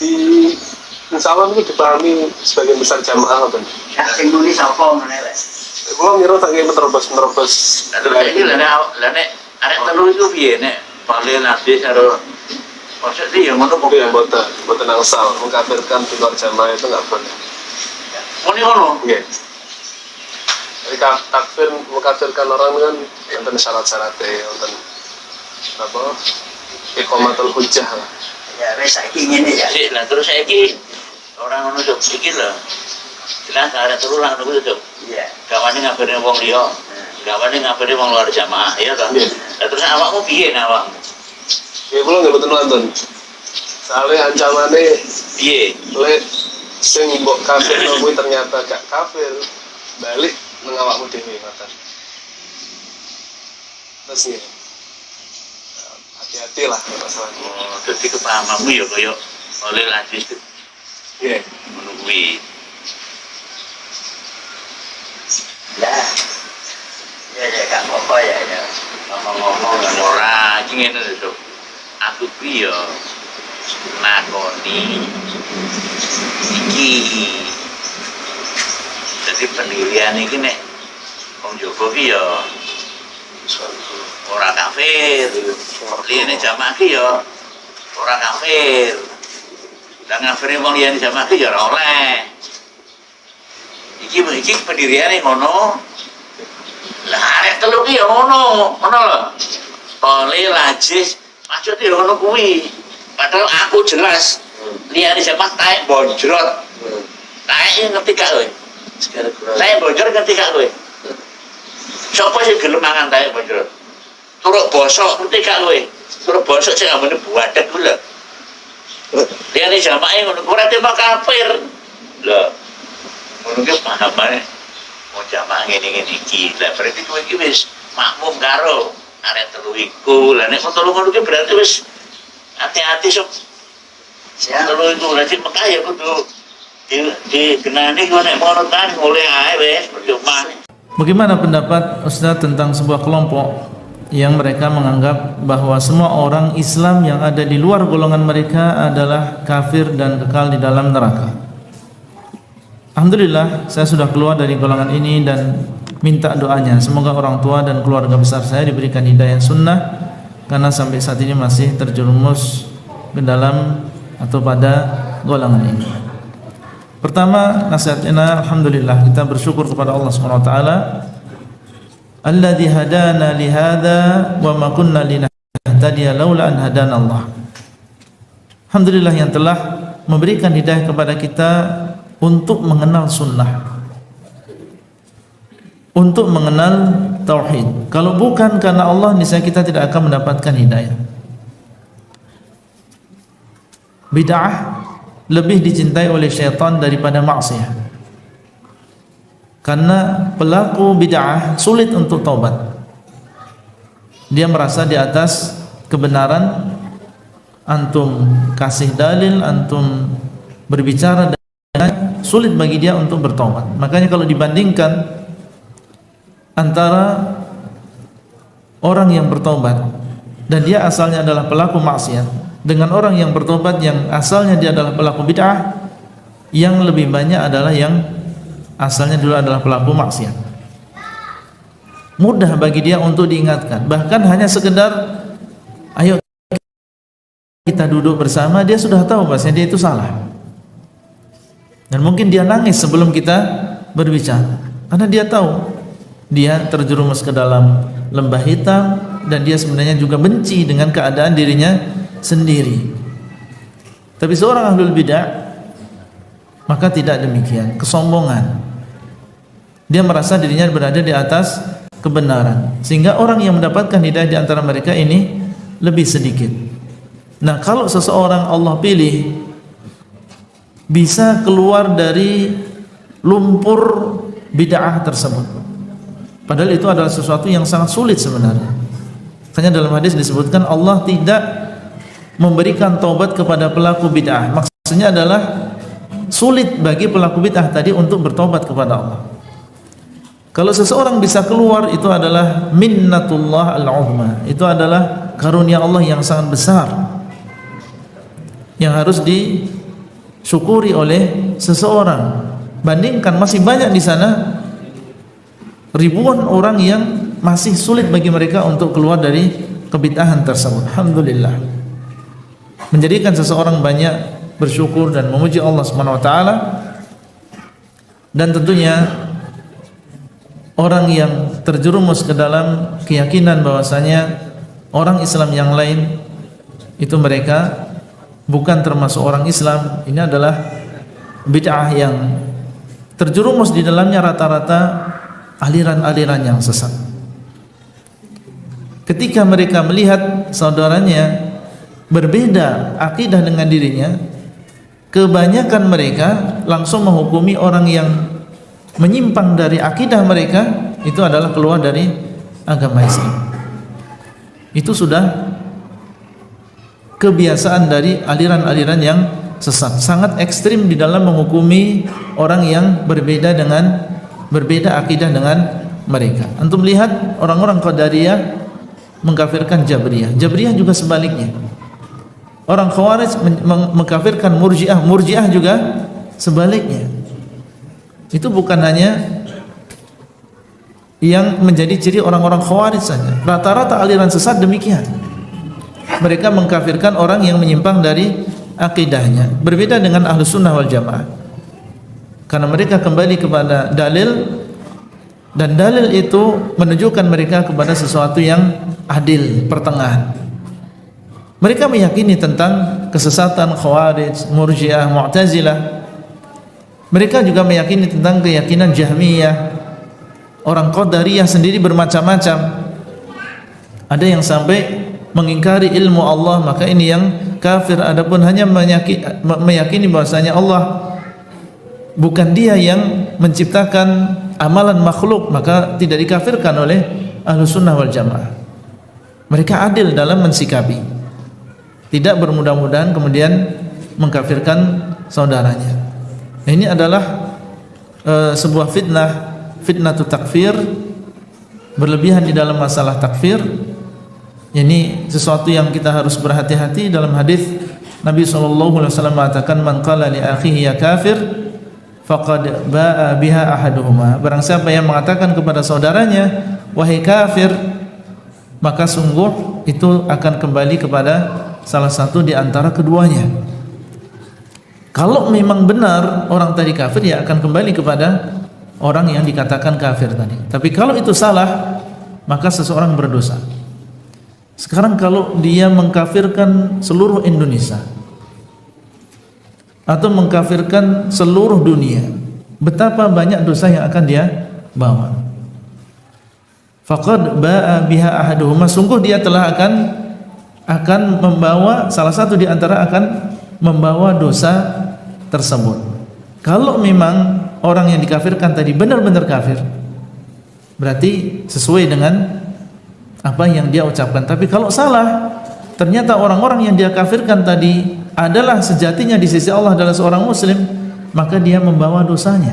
di insya Allah ini dipahami sebagian besar jamaah kan. Sing muni sapa meneh lek. Kalau ngira tak kayak menerobos. Terus ini nek arek telu itu piye nek paling nanti karo maksud dia ngono kok Iya, boten angsal mengkafirkan di luar jamaah itu nggak boleh. muni ngono. Oke. Jadi takfir mengkafirkan orang kan enten syarat-syaratnya, enten apa? Iqamatul hujjah lah. Ya wis saiki ngene ya. Sik lah terus saiki orang ngono cuk iki lho. Jelas arek telu lah ngono cuk. Iya. Gawane ngabari wong liya. Gawane ngabari wong luar jamaah ya toh. Iya. Lah terus awakmu piye awakmu? Ya kula nggak betul nonton. Soalnya ancamannya Piye? lek sing mbok kafir kuwi ternyata gak kafir, balik nang awakmu dhewe ngoten. Terus nih, hati-hati lah masalah ini. Oh, dadi kepahamanmu ya kaya oleh hadis Iya. ngono kuwi. Lah. Ya gak apa-apa ya. Ngomong-ngomong ora iki ngene lho, Cuk. Aku kuwi ya nakoni iki. Jadi pendirian iki nek wong Jawa ki ya ora kafir. Liyane jamaah ki ya ora kafir. Lah ngafire wong liyane jamaah ki ya ora oleh. Iki pendiriane ngono. Lah arek telu ki ya ngono lho. Tole lajis maksud ya ngono kuwi. Padahal aku jelas liyane jamaah taek bonjrot. Taek ngerti gak kowe? Taek bonjrot ngerti gak kowe? Sopo sing gelem mangan taek bonjrot? Turuk bosok ngerti gak kowe? Turuk bosok sing ambene buadek kuwi lho. Liyane jamaah ngono ora tema kafir. Lho. Ngono ki pahamane mau jamaah ngene-ngene iki. Lah berarti kowe iki wis makmum karo arek telu iku. Lah nek telu ngono ki berarti wis hati-hati sok. Siap. Telu iku lha sing Mekah ya kudu digenani kok nek ngono kan mulai ae wis percuma. Bagaimana pendapat Ustaz tentang sebuah kelompok yang mereka menganggap bahwa semua orang Islam yang ada di luar golongan mereka adalah kafir dan kekal di dalam neraka? Alhamdulillah, saya sudah keluar dari golongan ini dan minta doanya. Semoga orang tua dan keluarga besar saya diberikan hidayah sunnah, karena sampai saat ini masih terjerumus ke dalam atau pada golongan ini. Pertama, nasihatnya alhamdulillah kita bersyukur kepada Allah Subhanahu wa taala. Alladzi hadana li hadza wa ma kunna linahtadiya laula an hadana Allah. Alhamdulillah yang telah memberikan hidayah kepada kita untuk mengenal sunnah, untuk mengenal tauhid. Kalau bukan karena Allah, niscaya kita tidak akan mendapatkan hidayah. Bid'ah lebih dicintai oleh syaitan daripada maksiat, karena pelaku bid'ah sulit untuk taubat. Dia merasa di atas kebenaran, antum kasih dalil, antum berbicara, sulit bagi dia untuk bertobat. Makanya kalau dibandingkan antara orang yang bertobat dan dia asalnya adalah pelaku maksiat dengan orang yang bertobat yang asalnya dia adalah pelaku bid'ah, yang lebih banyak adalah yang asalnya dulu adalah pelaku maksiat. Mudah bagi dia untuk diingatkan, bahkan hanya sekedar ayo kita duduk bersama, dia sudah tahu bahwasanya dia itu salah. Dan mungkin dia nangis sebelum kita berbicara, karena dia tahu dia terjerumus ke dalam lembah hitam dan dia sebenarnya juga benci dengan keadaan dirinya sendiri. Tapi seorang ahlul bid'ah maka tidak demikian, kesombongan. Dia merasa dirinya berada di atas kebenaran, sehingga orang yang mendapatkan hidayah di antara mereka ini lebih sedikit. Nah, kalau seseorang Allah pilih bisa keluar dari lumpur bid'ah tersebut, padahal itu adalah sesuatu yang sangat sulit sebenarnya. Makanya dalam hadis disebutkan Allah tidak memberikan taubat kepada pelaku bid'ah. Maksudnya adalah sulit bagi pelaku bid'ah tadi untuk bertobat kepada Allah. Kalau seseorang bisa keluar, itu adalah minnatullah al-uzma, itu adalah karunia Allah yang sangat besar, yang harus disyukuri oleh seseorang. Bandingkan masih banyak di sana ribuan orang yang masih sulit bagi mereka untuk keluar dari kebid'ahan tersebut. Alhamdulillah. Menjadikan seseorang banyak bersyukur dan memuji Allah Subhanahu wa taala. Dan tentunya orang yang terjerumus ke dalam keyakinan bahwasanya orang Islam yang lain itu mereka bukan termasuk orang Islam, ini adalah bid'ah yang terjerumus di dalamnya rata-rata aliran-aliran yang sesat. Ketika mereka melihat saudaranya berbeda akidah dengan dirinya, kebanyakan mereka langsung menghukumi orang yang menyimpang dari akidah mereka itu adalah keluar dari agama Islam. Itu sudah kebiasaan dari aliran-aliran yang sesat, sangat ekstrim di dalam menghukumi orang yang berbeda akidah dengan mereka. Antum lihat orang-orang Qadariyah mengkafirkan Jabriyah. Jabriyah juga sebaliknya. Orang Khawarij mengkafirkan Murji'ah. Murji'ah juga sebaliknya. Itu bukan hanya yang menjadi ciri orang-orang Khawarij saja. Rata-rata aliran sesat demikian. Mereka mengkafirkan orang yang menyimpang dari akidahnya. Berbeda dengan Ahlus Sunnah wal Jamaah. Karena mereka kembali kepada dalil, dan dalil itu menunjukkan mereka kepada sesuatu yang adil, pertengahan. Mereka meyakini tentang kesesatan Khawarij, Murji'ah, Mu'tazilah. Mereka juga meyakini tentang keyakinan Jahmiyah. Orang Qadariyah sendiri bermacam-macam. Ada yang sampai mengingkari ilmu Allah, maka ini yang kafir. Adapun hanya meyakini bahwasanya Allah bukan dia yang menciptakan amalan makhluk, maka tidak dikafirkan oleh Ahlus Sunnah wal Jamaah. Mereka adil dalam mensikapi, tidak bermudah-mudahan kemudian mengkafirkan saudaranya. Ini adalah sebuah fitnah takfir, berlebihan di dalam masalah takfir. Ini sesuatu yang kita harus berhati-hati. Dalam hadis Nabi SAW mengatakan, man qala li akhihi ya kafir faqad ba'a biha ahaduhuma. Barang siapa yang mengatakan kepada saudaranya wahai kafir, maka sungguh itu akan kembali kepada salah satu di antara keduanya. Kalau memang benar orang tadi kafir, ya akan kembali kepada orang yang dikatakan kafir tadi. Tapi kalau itu salah, maka seseorang berdosa. Sekarang kalau dia mengkafirkan seluruh Indonesia atau mengkafirkan seluruh dunia, betapa banyak dosa yang akan dia bawa. Faqad ba'a biha ahaduhuma, sungguh dia telah akan membawa, salah satu di antara akan membawa dosa tersebut. Kalau memang orang yang dikafirkan tadi benar-benar kafir, berarti sesuai dengan apa yang dia ucapkan. Tapi kalau salah, ternyata orang-orang yang dia kafirkan tadi adalah sejatinya di sisi Allah adalah seorang muslim, maka dia membawa dosanya.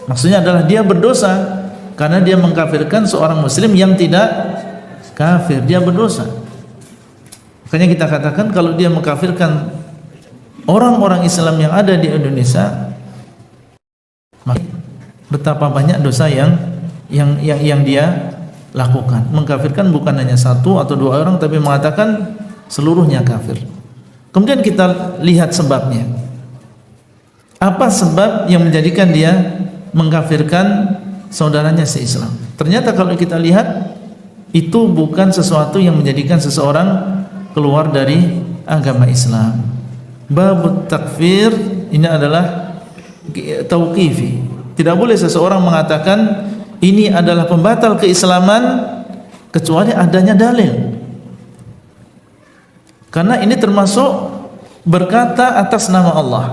Maksudnya adalah dia berdosa karena dia mengkafirkan seorang muslim yang tidak kafir, dia berdosa. Makanya kita katakan kalau dia mengkafirkan orang-orang Islam yang ada di Indonesia, maka betapa banyak dosa yang dia lakukan. Mengkafirkan bukan hanya satu atau dua orang, tapi mengatakan seluruhnya kafir. Kemudian kita lihat sebabnya. Apa sebab yang menjadikan dia mengkafirkan saudaranya se-Islam? Ternyata kalau kita lihat, itu bukan sesuatu yang menjadikan seseorang keluar dari agama Islam. Bab takfir ini adalah tauqifi. Tidak boleh seseorang mengatakan ini adalah pembatal keislaman kecuali adanya dalil. Karena ini termasuk berkata atas nama Allah.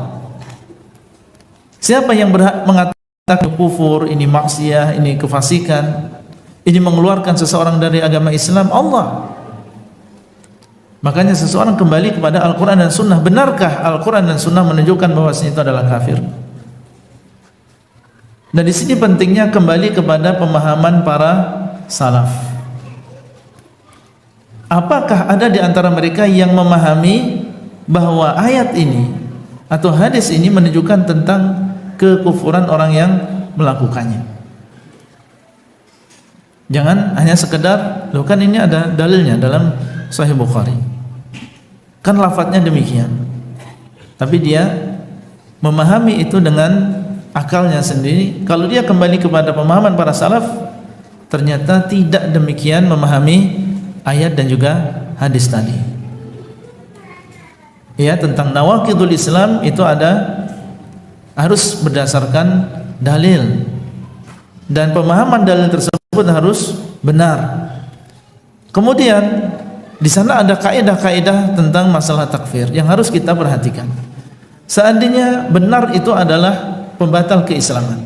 Siapa yang berhak mengatakan kufur, ini maksiat, ini kefasikan, ini mengeluarkan seseorang dari agama Islam? Allah. Makanya seseorang kembali kepada Al-Quran dan Sunnah. Benarkah Al-Quran dan Sunnah menunjukkan bahwasanya itu adalah kafir? Dan di sini pentingnya kembali kepada pemahaman para salaf. Apakah ada di antara mereka yang memahami bahwa ayat ini atau hadis ini menunjukkan tentang kekufuran orang yang melakukannya. Jangan hanya sekedar, loh kan ini ada dalilnya dalam Sahih Bukhari, kan lafadznya demikian, tapi dia memahami itu dengan akalnya sendiri. Kalau dia kembali kepada pemahaman para salaf, ternyata tidak demikian memahami ayat dan juga hadis tadi. Ya, tentang nawaqidul Islam itu ada harus berdasarkan dalil, dan pemahaman dalil tersebut harus benar. Kemudian di sana ada kaidah-kaidah tentang masalah takfir yang harus kita perhatikan. Seandainya benar itu adalah pembatal keislaman,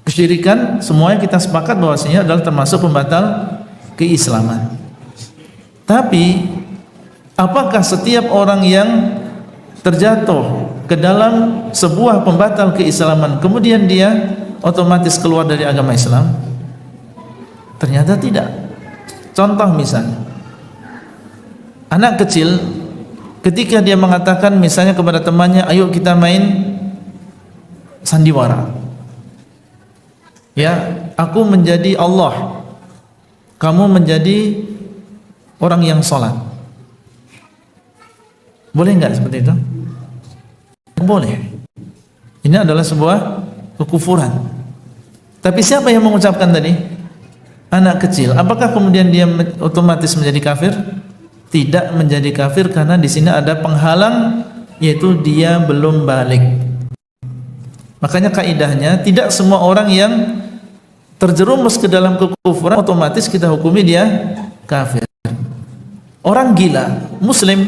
kesyirikan semuanya kita sepakat bahwasanya adalah termasuk pembatal keislaman. Tapi apakah setiap orang yang terjatuh ke dalam sebuah pembatal keislaman kemudian dia otomatis keluar dari agama Islam? Ternyata tidak. Contoh misalnya, anak kecil ketika dia mengatakan misalnya kepada temannya, ayo kita main sandiwara, ya, aku menjadi Allah, kamu menjadi orang yang sholat. Boleh nggak seperti itu? Boleh. Ini adalah sebuah kekufuran. Tapi siapa yang mengucapkan tadi? Anak kecil. Apakah kemudian dia otomatis menjadi kafir? Tidak menjadi kafir, karena di sini ada penghalang, yaitu dia belum balik. Makanya kaidahnya tidak semua orang yang terjerumus ke dalam kekufuran otomatis kita hukumi dia kafir. Orang gila, muslim,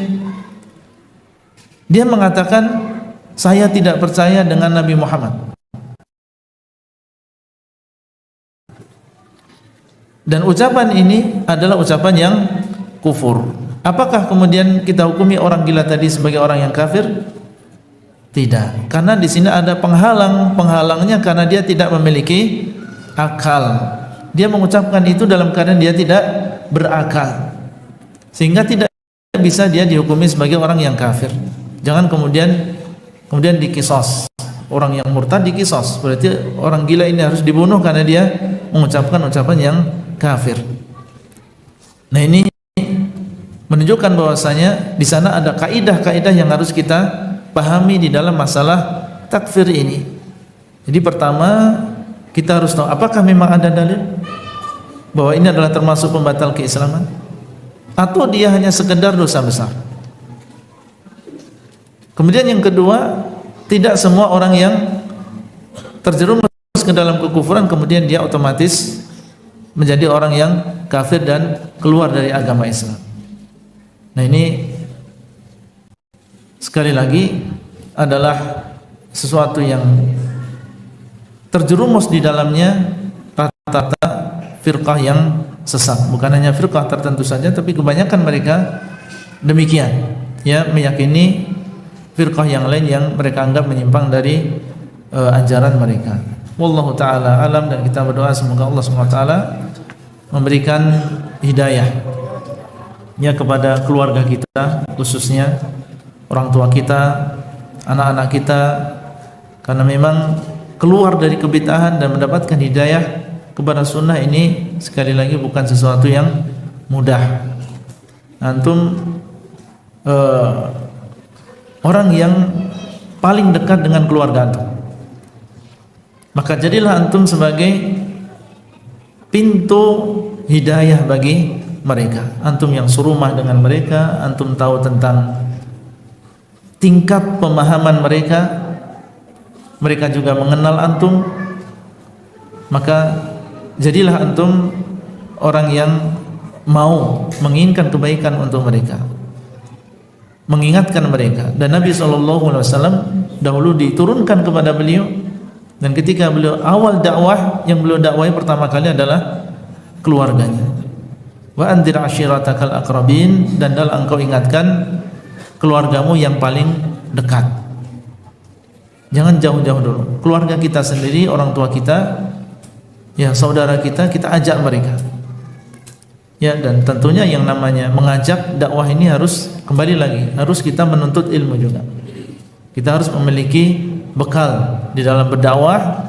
dia mengatakan saya tidak percaya dengan Nabi Muhammad, dan ucapan ini adalah ucapan yang kufur. Apakah kemudian kita hukumi orang gila tadi sebagai orang yang kafir? Tidak, karena di sini ada penghalangnya karena dia tidak memiliki akal. Dia mengucapkan itu dalam keadaan dia tidak berakal, sehingga tidak bisa dia dihukumi sebagai orang yang kafir. Jangan kemudian dikisos. Orang yang murtad dikisos, berarti orang gila ini harus dibunuh karena dia mengucapkan ucapan yang kafir. Nah, ini menunjukkan bahwasanya di sana ada kaidah-kaidah yang harus kita pahami di dalam masalah takfir ini. Jadi pertama kita harus tahu apakah memang ada dalil bahwa ini adalah termasuk pembatal keislaman, atau dia hanya sekedar dosa besar. Kemudian yang kedua, tidak semua orang yang terjerumus ke dalam kekufuran kemudian dia otomatis menjadi orang yang kafir dan keluar dari agama Islam. Nah, ini sekali lagi adalah sesuatu yang terjerumus di dalamnya rata-rata firqah yang sesat. Bukan hanya firqah tertentu saja, tapi kebanyakan mereka demikian, ya, meyakini firqah yang lain yang mereka anggap menyimpang dari ajaran mereka. Wallahu taala alam, dan kita berdoa semoga Allah Subhanahu wa taala memberikan hidayah ya kepada keluarga kita, khususnya orang tua kita, anak-anak kita, karena memang keluar dari kebid'ahan dan mendapatkan hidayah kepada sunnah ini sekali lagi bukan sesuatu yang mudah. Antum orang yang paling dekat dengan keluarga antum, maka jadilah antum sebagai pintu hidayah bagi mereka. Antum yang serumah dengan mereka, antum tahu tentang tingkat pemahaman mereka, mereka juga mengenal antum, maka jadilah antum orang yang mau menginginkan kebaikan untuk mereka, mengingatkan mereka. Dan Nabi SAW dahulu diturunkan kepada beliau, dan ketika beliau awal dakwah, yang beliau dakwahi pertama kali adalah keluarganya. Wa anzir ashiratakal aqrabin, dan dalam engkau ingatkan keluargamu yang paling dekat. Jangan jauh-jauh dulu. Keluarga kita sendiri, orang tua kita, ya saudara kita, kita ajak mereka. Ya, dan tentunya yang namanya mengajak dakwah ini harus kembali lagi, harus kita menuntut ilmu juga. Kita harus memiliki bekal di dalam berdakwah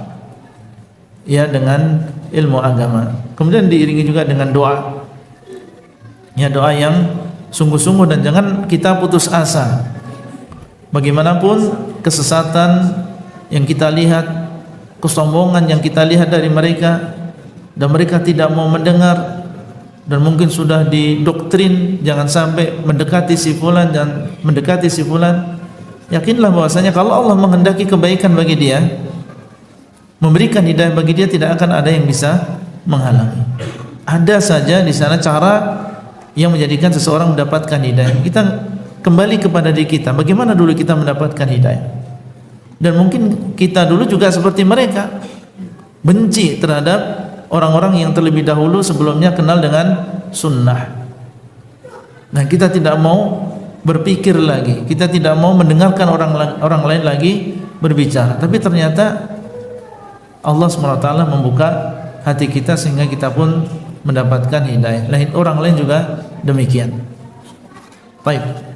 ya dengan ilmu agama. Kemudian diiringi juga dengan doa. Ya, doa yang sungguh-sungguh dan jangan kita putus asa. Bagaimanapun kesesatan yang kita lihat, kesombongan yang kita lihat dari mereka dan mereka tidak mau mendengar dan mungkin sudah didoktrin jangan sampai mendekati si fulan dan mendekati si fulan. Yakinlah bahwasanya kalau Allah menghendaki kebaikan bagi dia, memberikan hidayah bagi dia, tidak akan ada yang bisa menghalangi. Ada saja di sana cara yang menjadikan seseorang mendapatkan hidayah. Kita kembali kepada diri kita, bagaimana dulu kita mendapatkan hidayah. Dan mungkin kita dulu juga seperti mereka, benci terhadap orang-orang yang terlebih dahulu sebelumnya kenal dengan sunnah. Nah, kita tidak mau berpikir lagi, kita tidak mau mendengarkan orang lain lagi berbicara. Tapi ternyata Allah SWT membuka hati kita sehingga kita pun mendapatkan hidayah. Orang lain juga demikian. Baik.